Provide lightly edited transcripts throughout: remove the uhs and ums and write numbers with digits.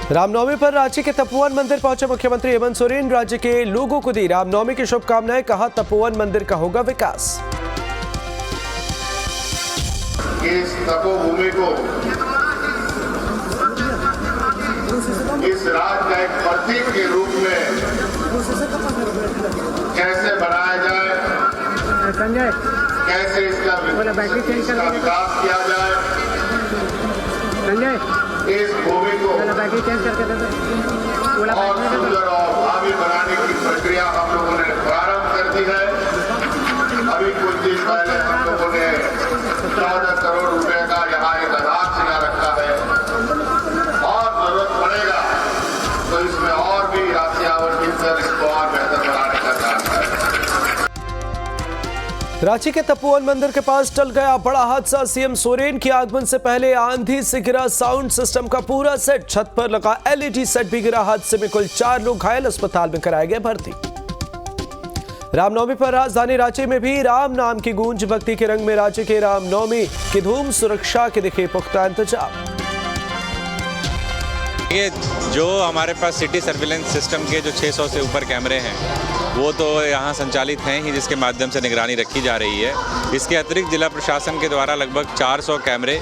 रामनवमी पर रांची के तपोवन मंदिर पहुंचे मुख्यमंत्री हेमंत सोरेन। राज्य के लोगों को दी रामनवमी की शुभकामनाएं, कहा तपोवन मंदिर का होगा विकास। इस तपोभूमि को इस राज्य का एक प्रतीक के रूप में कैसे बनाया जाए, कैसे इसका विकास किया जाए, इस भूमि को और सुंदर और भावी बनाने की प्रक्रिया हम लोगों ने प्रारंभ कर दी है। अभी कुछ दिन पहले हम लोगों ने 14 करोड़ रुपए का यहाँ एक आधारशिला रखा है और जरूरत पड़ेगा तो इसमें और भी राशि आवंटित कर इसको और बेहतर बनाने का काम है। रांची के तपोवन मंदिर के पास टल गया बड़ा हादसा। सीएम सोरेन के आगमन से पहले आंधी से गिरा साउंड सिस्टम का पूरा सेट, छत पर लगा एलईडी सेट भी गिरा। हादसे में कुल 4 लोग घायल, अस्पताल में कराए गए भर्ती। रामनवमी पर राजधानी रांची में भी राम नाम की गूंज, भक्ति के रंग में राज्य के रामनवमी की धूम, सुरक्षा के दिखे पुख्ता इंतजाम। ये जो हमारे पास सिटी सर्विलेंस सिस्टम के जो 600 से ऊपर कैमरे हैं वो तो यहाँ संचालित हैं ही, जिसके माध्यम से निगरानी रखी जा रही है। इसके अतिरिक्त जिला प्रशासन के द्वारा लगभग 400 कैमरे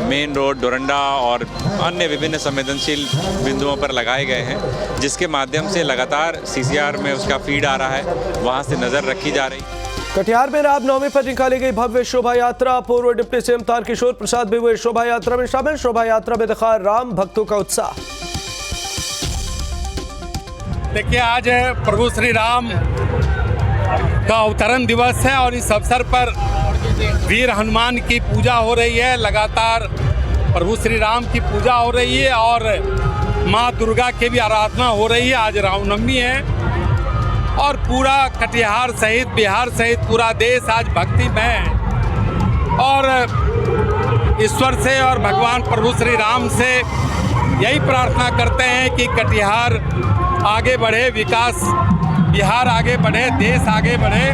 मेन रोड, डोरंडा और अन्य विभिन्न संवेदनशील बिंदुओं पर लगाए गए हैं, जिसके माध्यम से लगातार सीसीआर में उसका फीड आ रहा है, वहाँ से नज़र रखी जा रही है। कटिहार में रामनवमी पर निकाली गई भव्य शोभा यात्रा। पूर्व डिप्टी सीएम तारकिशोर प्रसाद भी हुए शोभा यात्रा में शामिल। शोभा यात्रा में दिखा राम भक्तों का उत्साह। देखिए, आज प्रभु श्री राम का अवतरण दिवस है और इस अवसर पर वीर हनुमान की पूजा हो रही है। लगातार प्रभु श्री राम की पूजा हो रही है और माँ दुर्गा की भी आराधना हो रही है। आज रामनवमी है और पूरा कटिहार सहित बिहार सहित पूरा देश आज भक्ति में है और ईश्वर से और भगवान प्रभु श्री राम से यही प्रार्थना करते हैं कि कटिहार आगे बढ़े, विकास बिहार आगे बढ़े, देश आगे बढ़े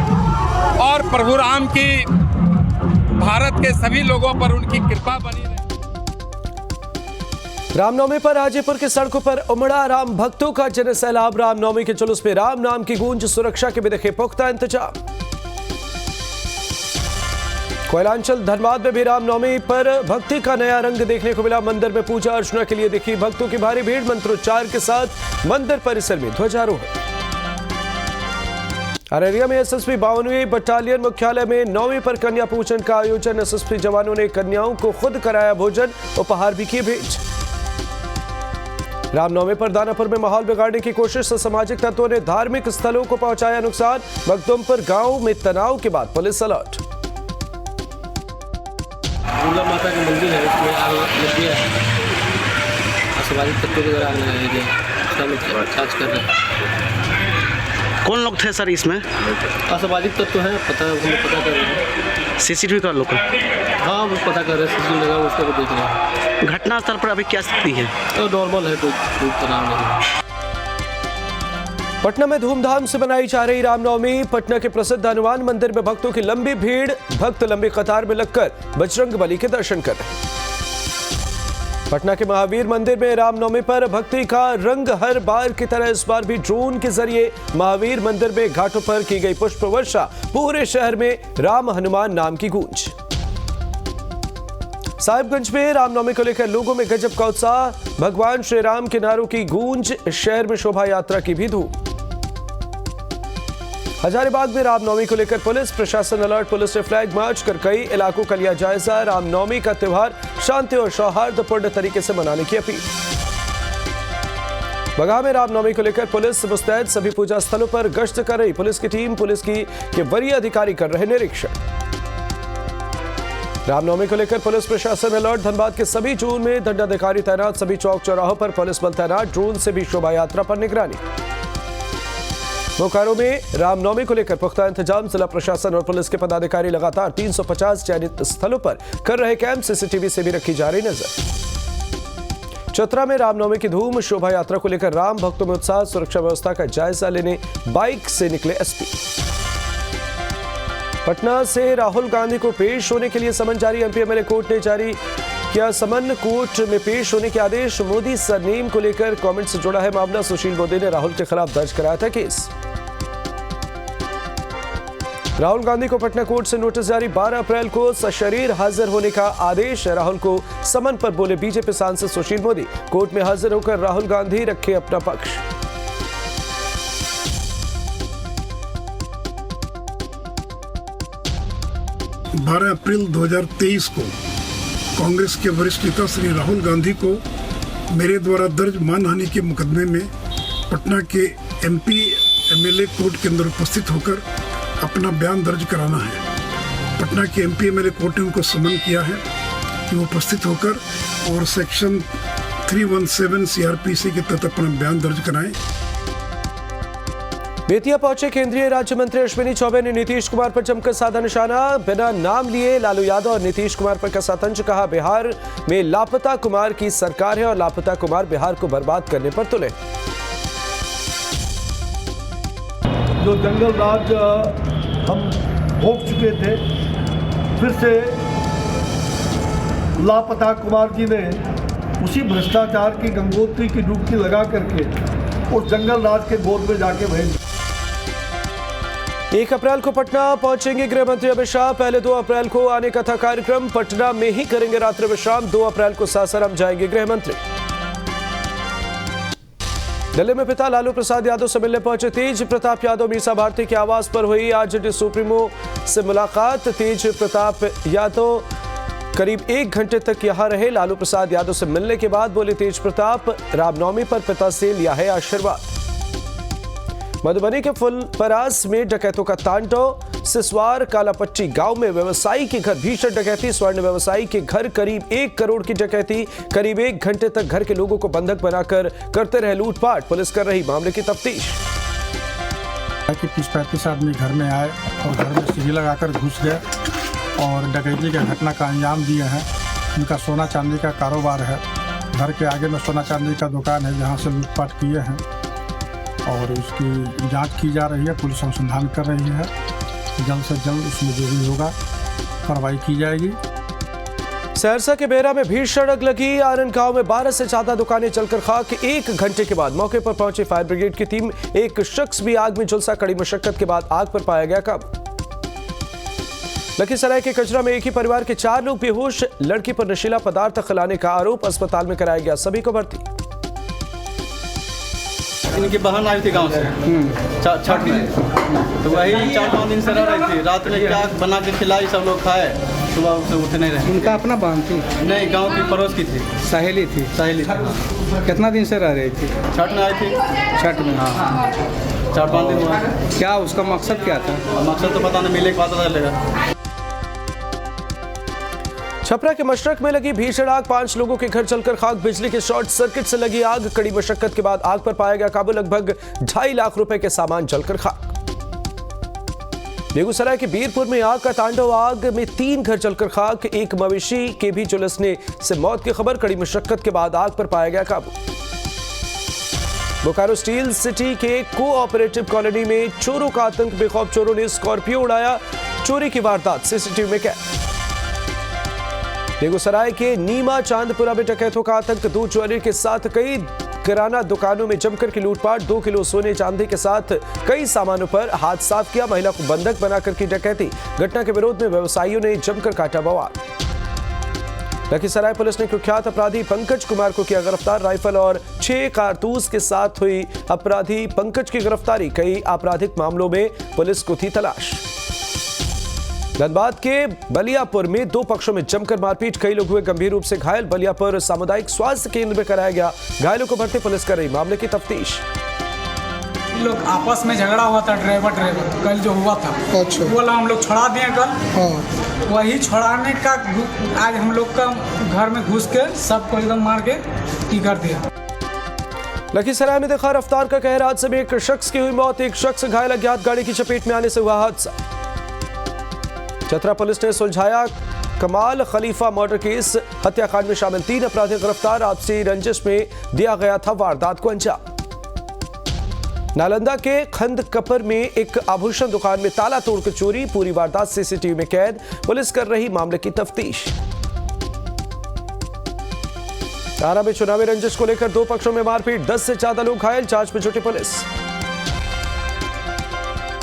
और प्रभु राम की भारत के सभी लोगों पर उनकी कृपा बनी रहे। रामनवमी पर हाजीपुर की सड़कों पर उमड़ा राम भक्तों का जनसैलाब। रामनवमी के जुलूस में राम नाम की गूंज, सुरक्षा के भी दिखे पुख्ता इंतजाम। कोयलांचल धनबाद में भी रामनवमी पर भक्ति का नया रंग देखने को मिला। मंदिर में पूजा अर्चना के लिए दिखी भक्तों की भारी भीड़। मंत्रोच्चार के साथ मंदिर परिसर में ध्वजारोहण। अररिया में एसएसपी 52वीं बटालियन मुख्यालय में नवमी पर कन्या पूजन का आयोजन। एसएसपी जवानों ने कन्याओं को खुद कराया भोजन, उपहार भी किए भेंट। रामनवमी पर दानापुर में माहौल बिगाड़ने की कोशिश से सामाजिक तत्वों ने धार्मिक स्थलों को पहुंचाया नुकसान। मखदुमपुर गांव में तनाव के बाद पुलिस अलर्ट। दुर्गा माता का मंदिर है, उसमें आग लग गया है। असामाजिक तत्वों के द्वारा आग लगाया गया, उसका लोग जांच कर रहे हैं। कौन लोग थे सर इसमें? असामाजिक तत्व है, पता है, हम पता कर रहे हैं। सीसीटीवी का लोग? हाँ, वो पता कर रहे हैं, सीसीटीवी लगा उसका भी देख रहे हैं। घटनास्थल पर अभी क्या स्थिति है? तो नॉर्मल है, कोई तनाव नहीं। पटना में धूमधाम से मनाई जा रही रामनवमी। पटना के प्रसिद्ध हनुमान मंदिर में भक्तों की लंबी भीड़। भक्त लंबी कतार में लगकर बजरंगबली के दर्शन कर रहे हैं। पटना के महावीर मंदिर में रामनवमी पर भक्ति का रंग हर बार की तरह इस बार भी ड्रोन के जरिए महावीर मंदिर में घाटों पर की गई पुष्प वर्षा। पूरे शहर में राम हनुमान नाम की गूंज। साहिबगंज में रामनवमी को लेकर लोगों में गजब का उत्साह। भगवान श्री राम के नारों की गूंज। शहर में शोभा यात्रा की भी धूम। हजारीबाग में रामनवमी को लेकर पुलिस प्रशासन अलर्ट। पुलिस ने फ्लैग मार्च कर कई इलाकों का लिया जायजा। रामनवमी का त्यौहार शांति और सौहार्दपूर्ण तरीके से मनाने की अपील। बगहा में रामनवमी को लेकर पुलिस मुस्तैद। सभी पूजा स्थलों पर गश्त कर रही पुलिस की टीम। पुलिस के वरीय अधिकारी कर रहे निरीक्षण। रामनवमी को लेकर पुलिस प्रशासन अलर्ट। धनबाद के सभी जोन में दंडाधिकारी तैनात। सभी चौक चौराहों पर पुलिस बल तैनात। ड्रोन से भी शोभा यात्रा पर निगरानी। बोकारो में रामनवमी को लेकर पुख्ता इंतजाम। जिला प्रशासन और पुलिस के पदाधिकारी लगातार 350 चयनित स्थलों पर कर रहे कैंप। सीसीटीवी से भी रखी जा रही नजर। चतरा में रामनवमी की धूम। शोभा यात्रा को लेकर राम भक्तों में उत्साह। सुरक्षा व्यवस्था का जायजा लेने बाइक से निकले एसपी। पटना से राहुल गांधी को पेश होने के लिए समन जारी। एमपी एमएलए कोर्ट ने जारी क्या समन कोर्ट में पेश होने के आदेश। मोदी सरनेम को लेकर कमेंट से जुड़ा है मामला। सुशील मोदी ने राहुल के खिलाफ दर्ज कराया था केस। राहुल गांधी को पटना कोर्ट से नोटिस जारी। 12 अप्रैल को सशरीर हाजिर होने का आदेश। राहुल को समन पर बोले बीजेपी सांसद सुशील मोदी। कोर्ट में हाजिर होकर राहुल गांधी रखे अपना पक्ष। बारह अप्रैल 2023 को कांग्रेस के वरिष्ठ नेता श्री राहुल गांधी को मेरे द्वारा दर्ज मानहानि के मुकदमे में पटना के एमपी एमएलए कोर्ट के अंदर उपस्थित होकर अपना बयान दर्ज कराना है। पटना के एमपी एमएलए कोर्ट ने उनको समन किया है कि वो उपस्थित होकर और सेक्शन 317 सीआरपीसी के तहत अपना बयान दर्ज कराएं। बेतिया पहुंचे केंद्रीय राज्य मंत्री अश्विनी चौबे ने नीतीश कुमार पर जमकर साधा निशाना। बिना नाम लिए लालू यादव और नीतीश कुमार पर कसा तंज। कहा बिहार में लापता कुमार की सरकार है और लापता कुमार बिहार को बर्बाद करने पर तुले। जो जंगल राज हम भोग चुके थे, फिर से लापता कुमार जी ने उसी भ्रष्टाचार की गंगोत्री की डुबकी लगा करके उस जंगल राज के गोद में जाके भेज। 1 अप्रैल को पटना पहुंचेंगे गृह मंत्री अमित शाह। पहले 2 अप्रैल को आने का था कार्यक्रम। पटना में ही करेंगे रात्रि विश्राम। 2 अप्रैल को सासाराम जाएंगे गृह मंत्री। दिल्ली में पिता लालू प्रसाद यादव से मिलने पहुंचे तेज प्रताप यादव। मीसा भारती के आवास पर हुई आरजेडी सुप्रीमो से मुलाकात। तेज प्रताप यादव करीब 1 घंटे तक यहां रहे। लालू प्रसाद यादव से मिलने के बाद बोले तेज प्रताप, रामनवमी पर पिता से लिया है आशीर्वाद। मधुबनी के फुलपरास में डकैतों का तांडव। सिसवार कालापट्टी गांव में व्यवसायी के घर भीषण डकैती। स्वर्ण व्यवसायी के घर करीब 1 करोड़ की डकैती। करीब 1 घंटे तक घर के लोगों को बंधक बनाकर करते रहे लूटपाट। पुलिस कर रही मामले की तफ्तीश। 30-35 आदमी घर में आए और घर में सीढ़ी लगाकर घुस गए और डकैती की घटना का अंजाम दिए हैं। उनका सोना चांदी का कारोबार है। घर के आगे में सोना चांदी का दुकान है जहां से लूटपाट किए हैं और उसकी जांच की जा रही है। पुलिस अनुसंधान कर रही है। जल्द से जल्द उसमें जो भी होगा कार्रवाई की जाएगी। सहरसा के बेरा में भीषण आग लगी। आनंद गांव में 12 से ज्यादा दुकानें जलकर खाक। 1 घंटे के बाद मौके पर पहुंची फायर ब्रिगेड की टीम। एक शख्स भी आग में झुलसा। कड़ी मशक्कत के बाद आग पर पाया गया काबू। लखीसराय के कचरा में एक ही परिवार के 4 लोग बेहोश। लड़की पर नशीला पदार्थ खिलाने का आरोप। अस्पताल में कराया गया सभी को भर्ती। इनकी बहन आई थी गांव से छठ में, तो वही 4-5 दिन से रह रही थी। रात में क्या बना के खिलाई, सब लोग खाए। सुबह से उठ नहीं रहे। इनका अपना बहन थी? नहीं, गांव की पड़ोस की थी। सहेली थी? सहेली थी। कितना दिन से रह रही थी? छठ में आई थी। छठ में? हाँ, 4-5 दिन हुआ। क्या उसका मकसद क्या था? मकसद तो पता नहीं, मिले के बाद पता चलेगा। छपरा के मशरक में लगी भीषण आग। 5 लोगों के घर जलकर खाक। बिजली के शॉर्ट सर्किट से लगी आग। कड़ी मशक्कत के बाद आग पर पाया गया काबू। लगभग 2.5 लाख रुपए के सामान जलकर खाक। बेगूसराय के बीरपुर में आग का तांडव। आग में 3 घर जलकर खाक। एक मवेशी के भी झुलसने से मौत की खबर। कड़ी मशक्कत के बाद आग पर पाया गया काबू। बोकारो स्टील सिटी के कोऑपरेटिव कॉलोनी में चोरों का आतंक। बेखौफ चोरों ने स्कॉर्पियो उड़ाया। चोरी की वारदात सीसीटीवी में कैद। बेगूसराय के नीमा चांदपुरा में डकैतों का आतंक। 2 ज्वेलरी के साथ कई किराना दुकानों में जमकर की लूटपाट। 2 किलो सोने चांदी के साथ कई सामानों पर हाथ साफ किया। महिला को बंधक बनाकर की डकैती। घटना के विरोध में व्यवसायियों ने जमकर काटा बवाल। लखीसराय पुलिस ने कुख्यात अपराधी पंकज कुमार को किया गिरफ्तार। राइफल और 6 कारतूस के साथ हुई अपराधी पंकज की गिरफ्तारी। कई आपराधिक मामलों में पुलिस को थी तलाश। धनबाद के बलियापुर में 2 पक्षों में जमकर मारपीट। कई लोग हुए गंभीर रूप से घायल। बलियापुर सामुदायिक स्वास्थ्य केंद्र में कराया गया। घायलों को भर्ती। पुलिस कर रही मामले की तफ्तीश। लोग आपस में झगड़ा हुआ था। ड्राइवर कल जो हुआ था, अच्छा, बोला हम लोग छोड़ा दिए कल। हाँ। वही छोड़ाने का आज हम लोग का घर में घुस के सबको एकदम मार के की कर दिया। लखीसराय में देखा रफ्तार का कहर। हादसे में एक शख्स की हुई मौत। एक शख्स घायल। अज्ञात गाड़ी की चपेट में आने से हुआ हादसा। चतरा पुलिस ने सुलझाया कमाल खलीफा मर्डर केस। हत्याकांड में शामिल 3 अपराधी गिरफ्तार। आपसी रंजिश में दिया गया था वारदात को अंजाम। नालंदा के खंद कपर में एक आभूषण दुकान में ताला तोड़कर चोरी। पूरी वारदात सीसीटीवी में कैद। पुलिस कर रही मामले की तफ्तीश। आरा में चुनावी रंजिश को लेकर दो पक्षों में मारपीट, 10 से ज्यादा लोग घायल, जांच में जुटी पुलिस।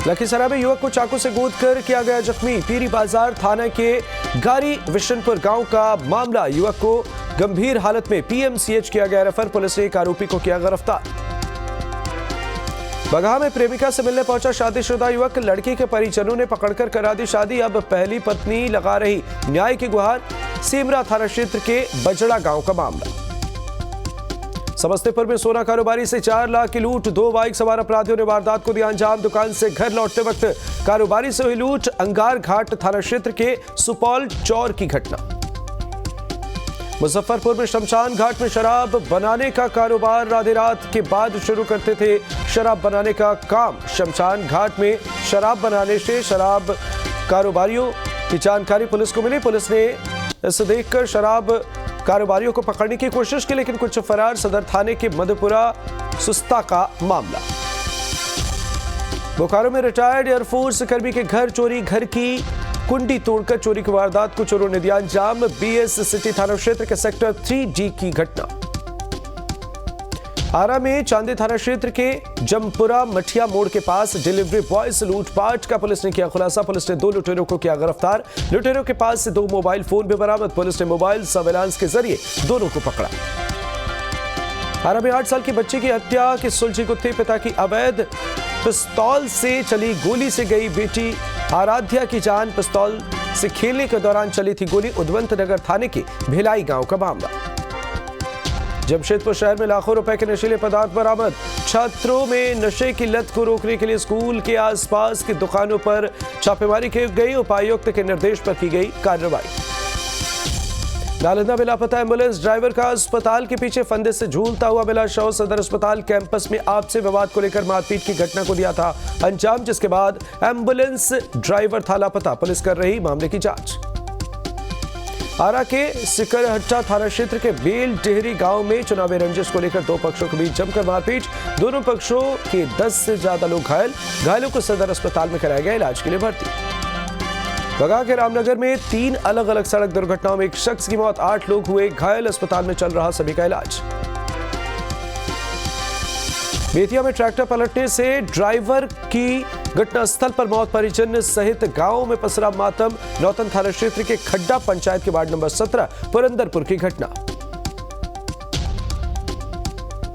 लखीसराय में युवक को चाकू से गोदकर किया गया जख्मी, पीरी बाजार थाना के गारी विशनपुर गांव का मामला। युवक को गंभीर हालत में पीएमसीएच किया गया रेफर, पुलिस ने एक आरोपी को किया गिरफ्तार। बगहा में प्रेमिका से मिलने पहुंचा शादीशुदा युवक, लड़की के परिजनों ने पकड़कर करा दी शादी, अब पहली पत्नी लगा रही न्याय की गुहार। सीमरा थाना क्षेत्र के बजड़ा गांव का मामला। समस्तीपुर में सोना कारोबारी से 4 लाख की लूट, 2 बाइक सवार अपराधियों ने वारदात को दिया अंजाम। दुकान से घर लौटते वक्त कारोबारी से हुई लूट। अंगार घाट थाना क्षेत्र के सुपौल चौर की घटना। मुजफ्फरपुर में शमशान घाट में शराब बनाने का कारोबार, आधी रात के बाद शुरू करते थे शराब बनाने का काम। शमशान घाट में शराब बनाने से शराब कारोबारियों की जानकारी पुलिस को मिली। पुलिस ने इसे देखकर शराब कारोबारियों को पकड़ने की कोशिश की, लेकिन कुछ फरार। सदर थाने के मधुपुरा सुस्ता का मामला। बोकारो में रिटायर्ड एयरफोर्स कर्मी के घर चोरी, घर की कुंडी तोड़कर चोरी की वारदात को चोरों ने दिया अंजाम। बीएस सिटी थाना क्षेत्र के सेक्टर 3D की घटना। आरा में चांदी थाना क्षेत्र के जमपुरा मठिया मोड़ के पास डिलीवरी बॉय से लूटपाट का पुलिस ने किया खुलासा। पुलिस ने 2 लुटेरों को किया गिरफ्तार। लुटेरों के पास से 2 मोबाइल फोन भी बरामद। पुलिस ने मोबाइल सर्वेलांस के जरिए दोनों को पकड़ा। आरा में 8 साल की बच्ची की हत्या की सुलझी गुत्थी, पिता की अवैध पिस्तौल से चली गोली से गई बेटी आराध्या की जान। पिस्तौल से खेलने के दौरान चली थी गोली। उद्वंत नगर थाने के भिलाई गांव का मामला। जमशेदपुर शहर में लाखों रुपए के नशीले पदार्थ बरामद। छात्रों में नशे की लत को रोकने के लिए स्कूल के आसपास की दुकानों पर छापेमारी की गई। उपायुक्त के निर्देश पर की गई कार्रवाई। नालंदा में लापता एम्बुलेंस ड्राइवर का अस्पताल के पीछे फंदे से झूलता हुआ मिला शव। सदर अस्पताल कैंपस में आपसी विवाद को लेकर मारपीट की घटना को दिया था अंजाम, जिसके बाद एम्बुलेंस ड्राइवर था लापता। पुलिस कर रही मामले की जांच। आरा के सिकरहट्टा थाना क्षेत्र के बेल टेहरी गांव में चुनावी रंजिश को लेकर 2 पक्षों के बीच जमकर मारपीट। दोनों पक्षों के 10 से ज्यादा लोग घायल। घायलों को सदर अस्पताल में कराया गया इलाज के लिए भर्ती। बगहा के रामनगर में 3 अलग अलग सड़क दुर्घटनाओं में एक शख्स की मौत, 8 लोग हुए घायल। अस्पताल में चल रहा सभी का इलाज। बेतिया में ट्रैक्टर पलटने से ड्राइवर की घटनास्थल पर मौत, परिजन सहित गांव में पसरा मातम। नौतन थाना क्षेत्र के खड्डा पंचायत के वार्ड नंबर 17 पुरंदरपुर की घटना।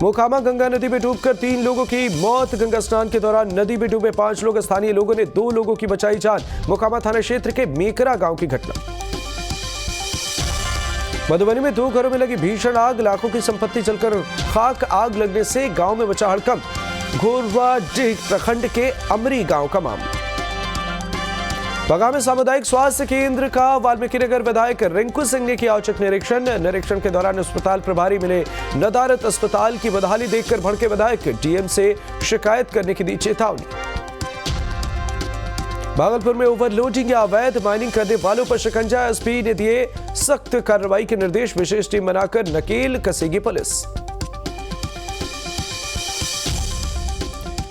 मोकामा गंगा नदी में डूबकर 3 लोगों की मौत। गंगा स्नान के दौरान नदी में डूबे 5 लोग। स्थानीय लोगों ने 2 लोगों की बचाई जान। मोकामा थाना क्षेत्र के मेकरा गांव की घटना। मधुबनी में 2 घरों में लगी भीषण आग, लाखों की संपत्ति जलकर खाक। आग लगने से गांव में मचा हड़कंप। घोरवाडीह प्रखंड के अमरी गांव का मामला। बगहा में सामुदायिक स्वास्थ्य केंद्र का वाल्मीकिनगर विधायक रिंकू सिंह ने किया औचक निरीक्षण के दौरान अस्पताल प्रभारी मिले नदारत। अस्पताल की बदहाली देखकर भड़के विधायक, डीएम से शिकायत करने की दी चेतावनी। भागलपुर में ओवरलोडिंग या अवैध माइनिंग करने वालों पर शिकंजा, एसपी ने दिए सख्त कार्रवाई के निर्देश। विशेष टीम बनाकर नकेल कसेगी पुलिस।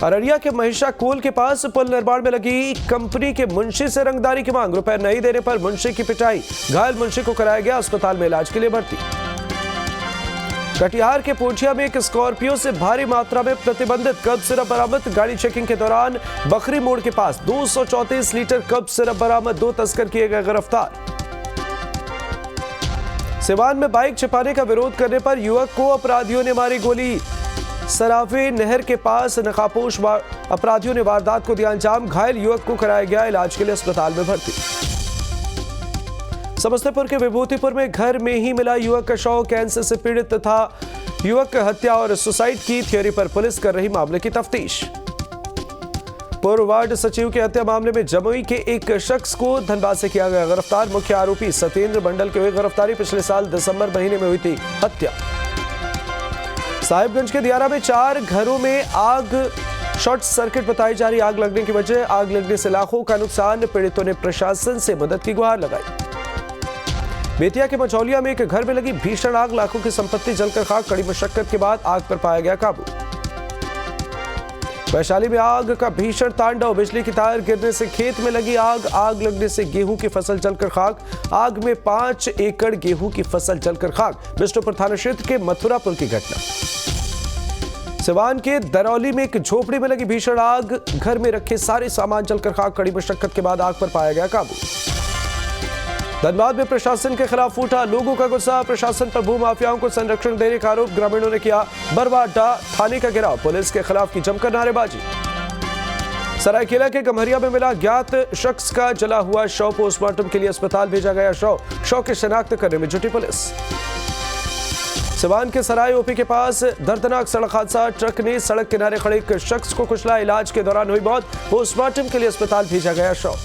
अररिया के महिषा कोल के पास पुल निर्माण में लगी कंपनी के मुंशी से रंगदारी की मांग, रुपए नहीं देने पर मुंशी की पिटाई। घायल मुंशी को कराया गया अस्पताल में इलाज के लिए भर्ती। कटिहार के पोठिया में एक स्कॉर्पियो से भारी मात्रा में प्रतिबंधित कप सिरप बरामद। गाड़ी चेकिंग के दौरान बखरी मोड़ के पास 234 लीटर कप सिरप बरामद। 2 तस्कर किए गए गिरफ्तार। सिवान में बाइक छिपाने का विरोध करने पर युवक को अपराधियों ने मारी गोली। सरावे नहर के पास नकाबपोश अपराधियों ने वारदात को दिया अंजाम। घायल युवक को कराया गया इलाज के लिए अस्पताल में भर्ती। समस्तीपुर के विभूतिपुर में घर में ही मिला युवक का शव, कैंसर से पीड़ित था। युवक हत्या और सुसाइड की थियोरी पर पुलिस कर रही मामले की तफ्तीश। पूर्व वार्ड सचिव की हत्या मामले में जमुई के एक शख्स को धनबाद से किया गया गिरफ्तार। मुख्य आरोपी सत्येंद्र मंडल की हुई गिरफ्तारी। पिछले साल दिसंबर महीने में हुई थी हत्या। साहिबगंज के दियारा में 4 घरों में आग, शॉर्ट सर्किट बताई जा रही आग लगने की वजह। आग लगने से लाखों का नुकसान, पीड़ितों ने प्रशासन से मदद की गुहार लगाई। बेतिया के मझौलिया में एक घर में लगी भीषण आग, लाखों की संपत्ति जलकर खाक। कड़ी मशक्कत के बाद आग पर पाया गया काबू। वैशाली में आग का भीषण तांडव, बिजली की तार गिरने से खेत में लगी आग, आग लगने से गेहूं की फसल जलकर खाक। आग में 5 एकड़ गेहूं की फसल जलकर खाक। बिष्णुपुर थाना क्षेत्र के मथुरापुर की घटना। सिवान के दरौली में एक झोपड़ी में लगी भीषण आग, घर में रखे सारे सामान जलकर खाक। कड़ी मशक्कत के बाद आग पर पाया गया काबू। धनबाद में प्रशासन के खिलाफ उठा लोगों का गुस्सा, प्रशासन पर भूमाफियाओं को संरक्षण देने का आरोप। ग्रामीणों ने किया बरवाडा थाने का घेराव, पुलिस के खिलाफ की जमकर नारेबाजी। सरायकेला के गम्हरिया में मिला ज्ञात शख्स का जला हुआ शव, पोस्टमार्टम के लिए अस्पताल भेजा गया शव की शिनाख्त करने में जुटी पुलिस। सिवान के सराय ओपी के पास दर्दनाक सड़क हादसा, ट्रक ने सड़क किनारे खड़े एक शख्स को कुचला, इलाज के दौरान हुई मौत, पोस्टमार्टम के लिए अस्पताल भेजा गया शव।